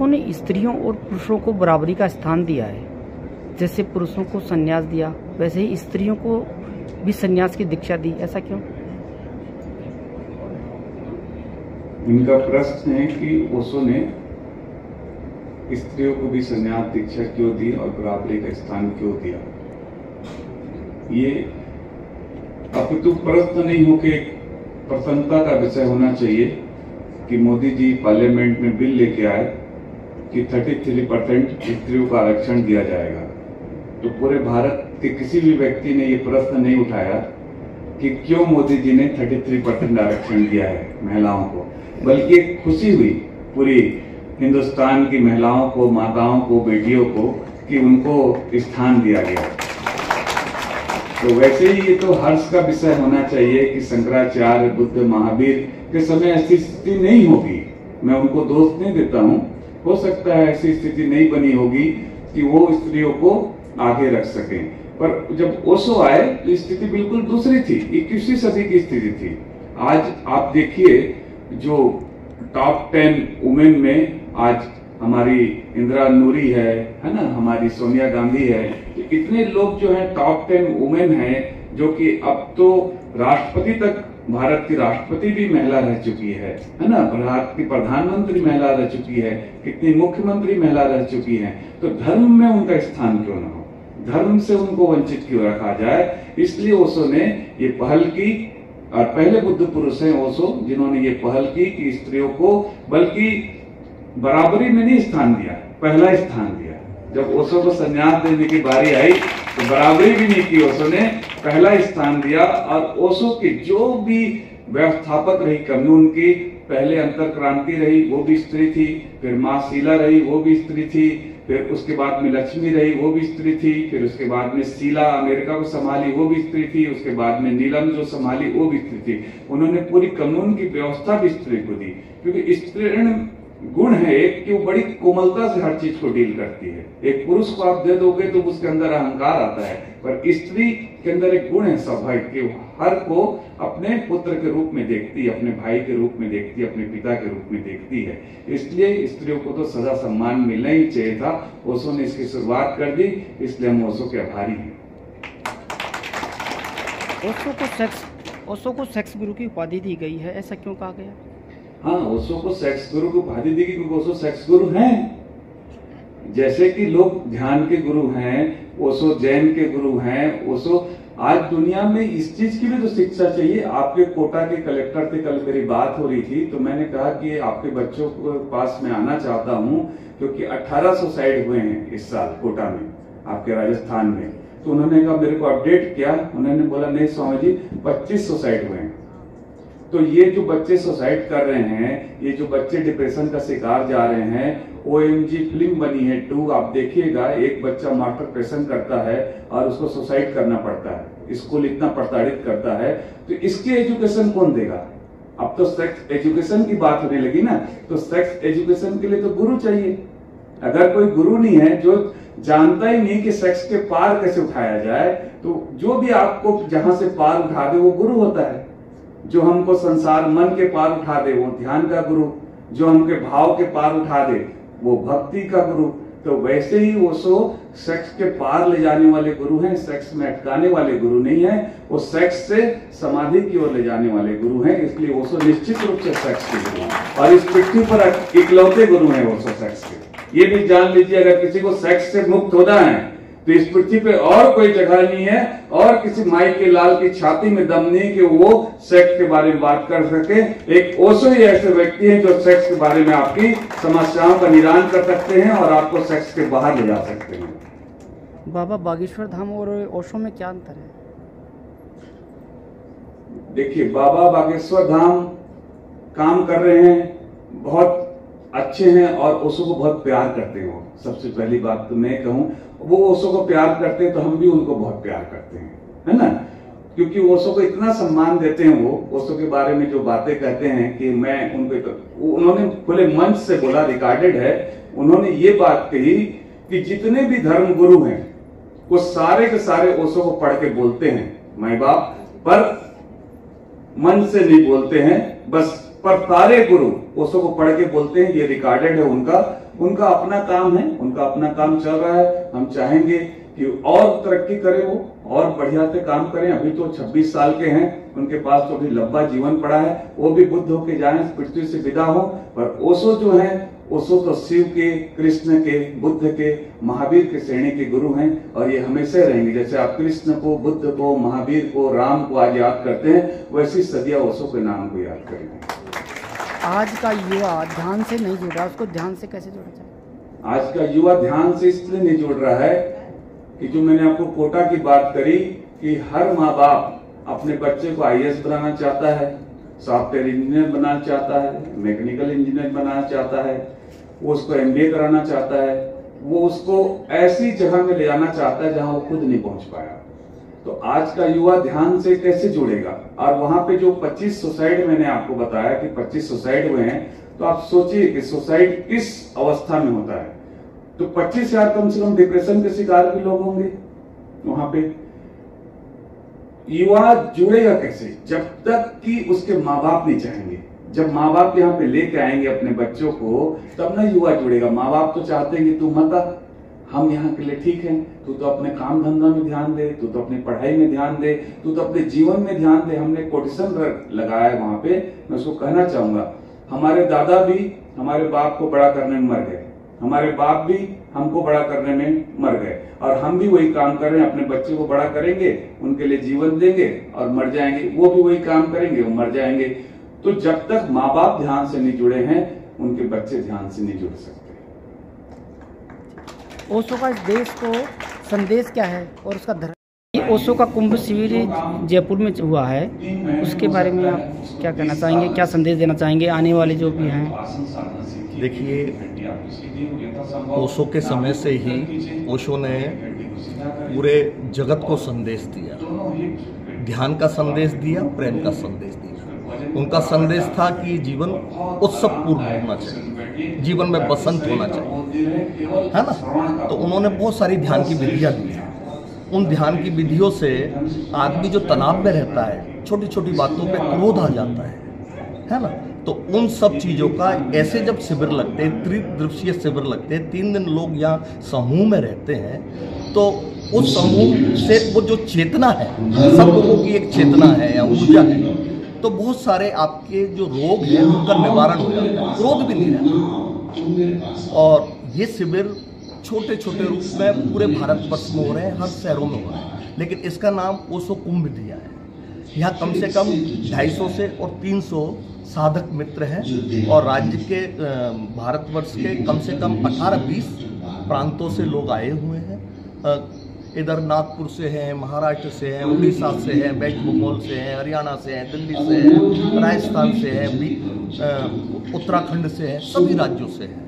ओशो ने स्त्रियों और पुरुषों को बराबरी का स्थान दिया है। जैसे पुरुषों को संन्यास दिया, वैसे ही स्त्रियों को भी संन्यास की दीक्षा दी। ऐसा क्यों? इनका प्रश्न है कि ओशो ने स्त्रियों को भी संन्यास दीक्षा क्यों दी और बराबरी का स्थान क्यों दिया। ये अपितु प्रश्न नहीं हो के प्रसन्नता का विषय होना चाहिए कि मोदी जी पार्लियामेंट में बिल लेके आए कि 33% स्त्रियों का आरक्षण दिया जाएगा। तो पूरे भारत के किसी भी व्यक्ति ने ये प्रश्न नहीं उठाया कि क्यों मोदी जी ने 33% आरक्षण दिया है महिलाओं को, बल्कि एक खुशी हुई पूरी हिंदुस्तान की महिलाओं को, माताओं को, बेटियों को कि उनको स्थान दिया गया। तो वैसे ही ये तो हर्ष का विषय होना चाहिए कि शंकराचार्य, बुद्ध, महावीर के समय ऐसी स्थिति नहीं होगी। मैं उनको दोष नहीं देता हूँ, हो सकता है ऐसी स्थिति नहीं बनी होगी कि वो स्त्रियों को आगे रख सकें, पर जब ओशो आए तो स्थिति बिल्कुल दूसरी थी। 21वीं सदी की स्थिति थी। आज आप देखिए जो टॉप 10 वुमेन में आज हमारी इंदिरा नूरी है ना, हमारी सोनिया गांधी है, इतने लोग जो है टॉप 10 वुमेन हैं, जो कि अब तो राष्ट्रपति तक, भारत की राष्ट्रपति भी महिला रह चुकी है ना, भारत की प्रधानमंत्री महिला रह चुकी है, कितनी मुख्यमंत्री महिला रह चुकी हैं। तो धर्म में उनका स्थान क्यों न हो, धर्म से उनको वंचित क्यों रखा जाए। इसलिए ओशो ने ये पहल की, और पहले बुद्ध पुरुष हैं ओशो जिन्होंने ये पहल की कि स्त्रियों को बल्कि बराबरी में नहीं स्थान दिया, पहला स्थान दिया। जब ओशो को संन्यास देने की बारी आई तो बराबरी भी नहीं की, ओशो ने पहला स्थान दिया। और ओशो की जो भी व्यवस्थापक रही कम्यून की, पहले अंतर क्रांति रही वो भी स्त्री थी, फिर माँ शीला रही वो भी स्त्री थी, फिर उसके बाद में लक्ष्मी रही वो भी स्त्री थी, फिर उसके बाद में शीला अमेरिका को संभाली वो भी स्त्री थी, उसके बाद में नीलम जो संभाली वो भी स्त्री थी। उन्होंने पूरी कानून की व्यवस्था भी स्त्री को दी, क्योंकि स्त्री गुण है एक कि वो बड़ी कोमलता से हर चीज को डील करती है। एक पुरुष को आप दे दोगे तो उसके अंदर अहंकार आता है, पर स्त्री के अंदर एक गुण है स्वाभाविक कि हर को अपने पुत्र के रूप में देखती है, अपने भाई के रूप में देखती है, अपने पिता के रूप में देखती है। इसलिए स्त्रियों को तो सदा सम्मान मिलना ही चाहिए था। ओशो ने इसकी शुरुआत कर दी, इसलिए हम ओशो के आभारी हैं। ओशो को सेक्स गुरु की उपाधि दी गई है, ऐसा क्यों कहा गया? हाँ, ओशो को सेक्स गुरु की उपाधि दी गई क्योंकि ओशो सेक्स गुरु हैं। जैसे कि लोग ध्यान के गुरु हैं, ओशो जैन के गुरु हैं। ओशो आज दुनिया में इस चीज की भी तो शिक्षा चाहिए। आपके कोटा के कलेक्टर से कल मेरी बात हो रही थी, तो मैंने कहा कि आपके बच्चों के पास मैं आना चाहता हूँ, क्योंकि 18 सुसाइड हुए हैं इस साल कोटा में, आपके राजस्थान में। तो उन्होंने कहा, मेरे को अपडेट किया, उन्होंने बोला नहीं स्वामी जी 25 सुसाइड हुए हैं। तो ये जो बच्चे सुसाइड कर रहे हैं, ये जो बच्चे डिप्रेशन का शिकार जा रहे हैं, OMG फिल्म बनी है 2, आप देखिएगा। एक बच्चा मास्टरबेशन करता है और उसको सुसाइड करना पड़ता है, स्कूल इतना प्रताड़ित करता है, तो इसकी एजुकेशन कौन देगा? अब तो सेक्स एजुकेशन की बात होने लगी ना, तो सेक्स एजुकेशन के लिए तो गुरु चाहिए। अगर कोई गुरु नहीं है जो जानता ही नहीं कि सेक्स के पार कैसे उठाया जाए, तो जो भी आपको जहां से पार उठा दे वो गुरु होता है। जो हमको संसार मन के पार उठा दे वो ध्यान का गुरु, जो हमके भाव के पार उठा दे वो भक्ति का गुरु। तो वैसे ही ओशो सेक्स के पार ले जाने वाले गुरु हैं, सेक्स में अटकाने वाले गुरु नहीं है। वो सेक्स से समाधि की ओर ले जाने वाले गुरु हैं। इसलिए ओशो निश्चित रूप से सेक्स के गुरु हैं, और इस पृथ्वी पर इकलौते गुरु हैं ओशो सेक्स के। ये भी जान लीजिए, अगर किसी को सेक्स से मुक्त होना है तो इस पृथ्वी पे और कोई जगह नहीं है, और किसी माई के लाल की छाती में दम नहीं कि वो सेक्स के बारे में बात कर सके। एक ओशो ही ऐसे व्यक्ति हैं जो सेक्स के बारे में आपकी समस्याओं का निदान कर सकते हैं और आपको सेक्स के बाहर ले जा सकते हैं। बाबा बागेश्वर धाम और ओशो में क्या अंतर है? देखिए, बाबा बागेश्वर धाम काम कर रहे हैं, बहुत अच्छे हैं और ओशो को बहुत प्यार करते हो। सबसे पहली बात तो मैं कहूं, वो ओशो को प्यार करते हैं तो हम भी उनको बहुत प्यार करते हैं, है ना, क्योंकि ओशो को इतना सम्मान देते हैं। वो ओशो के बारे में जो बातें कहते हैं कि मैं उनको, उन्होंने खुले मंच से बोला, रिकॉर्डेड है, उन्होंने ये बात कही कि जितने भी धर्म गुरु हैं वो सारे के सारे ओशो को पढ़ के बोलते हैं माई बाप, पर मन से नहीं बोलते हैं, बस पर सारे गुरु ओशो को पढ़ के बोलते हैं, ये रिकॉर्डेड है, उनका अपना काम है, उनका अपना काम चल रहा है। हम चाहेंगे कि और तरक्की करें, वो और बढ़िया से काम करें। अभी तो 26 साल के हैं, उनके पास तो अभी लंबा जीवन पड़ा है, वो भी बुद्ध होके जाएं, पृथ्वी से विदा हो। पर ओशो जो है, ओशो तो शिव के, कृष्ण के, बुद्ध के, महावीर के श्रेणी के गुरु हैं और ये हमेशा रहेंगे। जैसे आप कृष्ण को, बुद्ध को, महावीर को, राम को आज याद करते हैं, वैसी सदिया ओशो के नाम को याद करेंगे। आज का युवा ध्यान से नहीं जुड़ रहा, उसको ध्यान से कैसे जोड़ा जाए? आज का युवा ध्यान से इसलिए नहीं जुड़ रहा है कि जो मैंने आपको कोटा की बात करी कि हर माँ बाप अपने बच्चे को IAS बनाना चाहता है, सॉफ्टवेयर इंजीनियर बनाना चाहता है, मैकेनिकल इंजीनियर बनाना चाहता है, वो उसको MBA कराना चाहता है, वो उसको ऐसी जगह में ले जाना चाहता है जहां वो खुद नहीं पहुंच पाया। तो आज का युवा ध्यान से कैसे जुड़ेगा? और वहां पे जो 25 सुसाइड मैंने आपको बताया कि 25 सुसाइड हुए हैं, तो आप सोचिए कि सुसाइड किस अवस्था में होता है। तो 25,000 कम से कम डिप्रेशन के शिकार भी लोग होंगे वहां पे। युवा जुड़ेगा कैसे? जब तक कि उसके माँ बाप नहीं चाहेंगे। जब माँ बाप यहाँ पे लेके आएंगे अपने बच्चों को, तब ना युवा जुड़ेगा। माँ बाप तो चाहते हैं कि तू मत आ, हम यहाँ के लिए ठीक हैं, तू तो अपने काम धंधा में ध्यान दे, तू तो अपनी पढ़ाई में ध्यान दे, तू तो अपने जीवन में ध्यान दे। हमने कोटेशन लगाया है वहां पे। मैं उसको कहना चाहूंगा, हमारे दादा भी हमारे बाप को बड़ा करने में मर गए, हमारे बाप भी हमको बड़ा करने में मर गए, और हम भी वही काम कर रहे हैं। अपने बच्चे को बड़ा करेंगे, उनके लिए जीवन देंगे और मर जाएंगे। वो भी वही काम करेंगे, वो मर जाएंगे। तो जब तक माँ बाप ध्यान से नहीं जुड़े हैं, उनके बच्चे ध्यान से नहीं जुड़ सकते। ओशो का इस देश को संदेश क्या है और उसका धर्म? ओशो का कुंभ शिविर जयपुर में हुआ है, उसके बारे में आप क्या कहना चाहेंगे, क्या संदेश देना चाहेंगे आने वाले जो भी हैं? देखिए, ओशो के समय से ही ओशो ने पूरे जगत को संदेश दिया, ध्यान का संदेश दिया, प्रेम का संदेश दिया। उनका संदेश था कि जीवन उत्सवपूर्ण होना चाहिए, जीवन में बसंत होना चाहिए, है ना। तो उन्होंने बहुत सारी ध्यान की विधियाँ दी। उन ध्यान की विधियों से आदमी जो तनाव में रहता है, छोटी छोटी बातों पे क्रोध आ जाता है ना। तो उन सब चीज़ों का ऐसे जब शिविर लगते हैं, त्रिदिवसीय शिविर लगते हैं, 3 दिन लोग यहाँ समूह में रहते हैं, तो उस समूह से वो जो चेतना है, सब लोगों की एक चेतना है या ऊर्जा है, तो बहुत सारे आपके जो रोग हैं उनका निवारण हो जाता है, क्रोध भी नहीं रहता। और ये शिविर छोटे छोटे रूप में पूरे भारतवर्ष में हो रहे हैं, हर शहरों में हो रहे हैं, लेकिन इसका नाम ओशो कुंभ दिया है। यहाँ कम से कम 250 से और 300 साधक मित्र हैं और राज्य के भारतवर्ष के कम से कम 18-20 प्रांतों से लोग आए हुए हैं। इधर नागपुर से हैं, महाराष्ट्र से हैं, उड़ीसा से हैं, वेस्ट बंगाल से हैं, हरियाणा से हैं, दिल्ली से हैं, राजस्थान से हैं, उत्तराखंड से हैं, सभी राज्यों से हैं।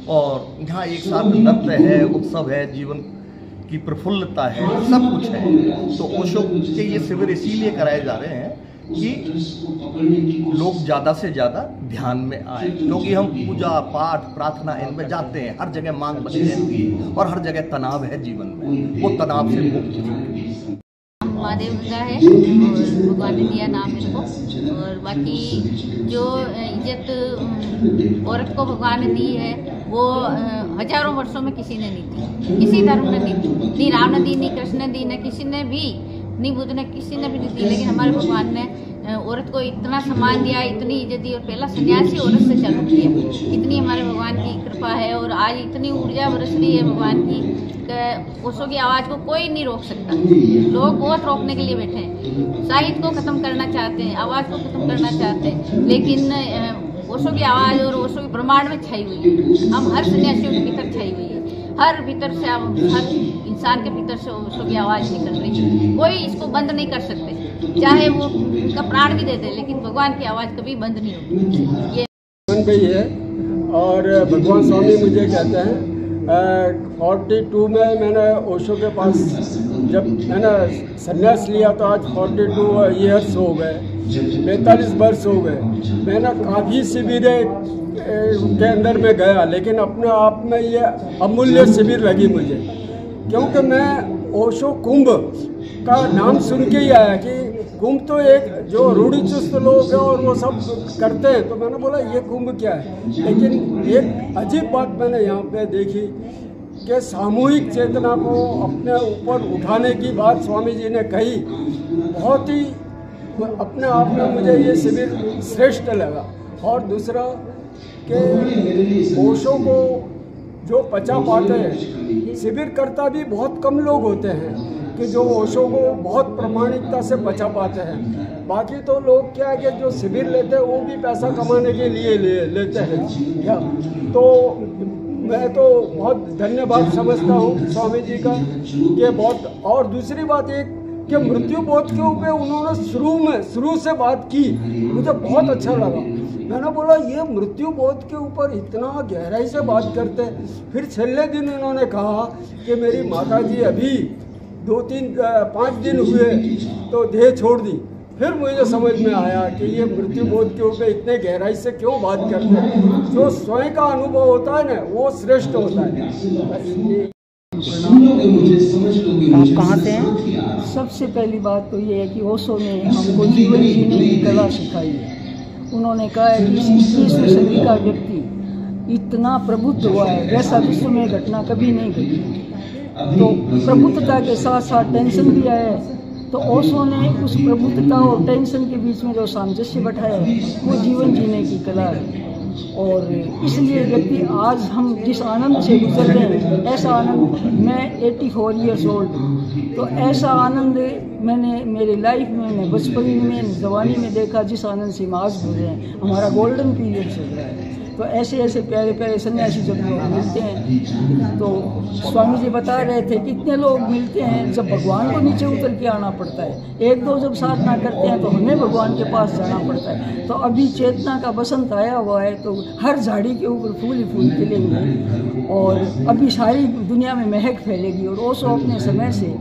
और यहाँ एक साथ नृत्य है, उत्सव है, जीवन की प्रफुल्लता है, सब कुछ है। तो ओशो के ये शिविर इसीलिए कराए जा रहे हैं कि लोग ज़्यादा से ज़्यादा ध्यान में आए, क्योंकि हम पूजा पाठ प्रार्थना इनमें जाते हैं, हर जगह मांग बनी रहती है और हर जगह तनाव है जीवन में, वो तनाव से मुक्त। महादेव का है और भगवान ने दिया नाम इनको। और बाकी जो इज्जत औरत को भगवान ने दी है वो हजारों वर्षों में किसी ने नहीं दी, किसी धर्म ने नहीं दी, नहीं राम ने दी, नहीं कृष्ण ने दी, न किसी ने भी, नहीं बुद्ध ने, किसी ने भी नहीं दी। लेकिन हमारे भगवान ने औरत को इतना सम्मान दिया, इतनी इज्जत दी, और पहला सन्यासी औरत से चालू किया। इतनी हमारे भगवान की कृपा है और आज इतनी ऊर्जा बरस रही है भगवान की। ओशो की आवाज़ को कोई नहीं रोक सकता। लोग बहुत रोकने के लिए बैठे हैं, साहित्य को ख़त्म करना चाहते हैं, आवाज़ को ख़त्म करना चाहते हैं, लेकिन ओशो की आवाज़ और ओशो की ब्रह्मांड में छाई हुई है। हम हर सन्यासियों के भीतर छाई हुई है, हर भीतर से, हर इंसान के भीतर से ओशो की आवाज़ निकल रही है। कोई इसको बंद नहीं कर सकते, चाहे वो उनका प्राण भी दे दे, लेकिन भगवान की आवाज़ कभी बंद नहीं होगी। ये गई है। और भगवान स्वामी मुझे कहते हैं 42 में मैंने ओशो के पास जब मैंने संन्यास लिया तो आज 42 ईयर्स हो गए, 45 वर्ष हो गए। मैंने काफ़ी शिविरें के अंदर में गया, लेकिन अपने आप में ये अमूल्य शिविर लगी मुझे, क्योंकि मैं ओशो कुंभ का नाम सुन के ही आया कि कुंभ तो एक जो रूढ़िचुस्त लोग हैं और वो सब करते हैं, तो मैंने बोला ये कुंभ क्या है। लेकिन एक अजीब बात मैंने यहाँ पे देखी कि सामूहिक चेतना को अपने ऊपर उठाने की बात स्वामी जी ने कही। बहुत ही अपने आप में मुझे ये शिविर श्रेष्ठ लगा। और दूसरा कि ओशो को जो पचा पाते हैं, शिविर करता भी बहुत कम लोग होते हैं कि जो ओशो को बहुत प्रामाणिकता से बचा पाते हैं। बाकी तो लोग क्या है कि जो शिविर लेते हैं वो भी पैसा कमाने के लिए लेते हैं क्या। तो मैं तो बहुत धन्यवाद समझता हूँ स्वामी जी का कि बहुत। और दूसरी बात एक कि मृत्यु बोध के ऊपर उन्होंने शुरू से बात की, मुझे बहुत अच्छा लगा। मैंने बोला ये मृत्यु बोध के ऊपर इतना गहराई से बात करते हैं। फिर छेल्ले दिन उन्होंने कहा कि मेरी माता जी अभी 5 दिन हुए तो देह छोड़ दी। फिर मुझे समझ में आया कि ये मृत्यु बोध के ऊपर इतने गहराई से क्यों बात करते हैं। जो स्वयं का अनुभव होता है ना वो श्रेष्ठ होता है। आप कहाँ से हैं? सबसे पहली बात तो ये है कि ओशो ने हमको जीवन जीने की कला सिखाई है। उन्होंने कहा है कि 21वीं सदी का व्यक्ति इतना प्रबुद्ध हुआ है वैसा विश्व में घटना कभी नहीं घटी। तो प्रबुद्धता के साथ साथ टेंशन भी आया है, तो ओशो ने उस प्रबुद्धता और टेंशन के बीच में जो सामंजस्य बैठाया है वो जीवन जीने की कला है। और इसलिए व्यक्ति आज हम जिस आनंद से गुजर रहे हैं, ऐसा आनंद, मैं 84 ईयर्स ओल्ड हूँ, तो ऐसा आनंद मैंने मेरे लाइफ में, मैं बचपन में, जवानी में देखा जिस आनंद से हम आज गुजरे हैं। हमारा गोल्डन पीरियड चल रहा है। तो ऐसे ऐसे प्यारे प्यारे सन्यासी जब लोग मिलते हैं, तो स्वामी जी बता रहे थे कितने लोग मिलते हैं जब भगवान को नीचे उतर के आना पड़ता है। एक दो जब साधना करते हैं तो हमें भगवान के पास जाना पड़ता है। तो अभी चेतना का बसंत आया हुआ है, तो हर झाड़ी के ऊपर फूल ही फूल खिलेंगे और अभी सारी दुनिया में महक फैलेगी। और ओशो अपने समय से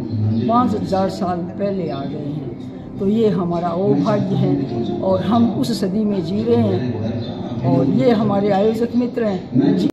5000 साल पहले आ गए हैं। तो ये हमारा सौभाग्य है और हम उस सदी में जी रहे हैं। और ये हमारे आयोजक मित्र हैं।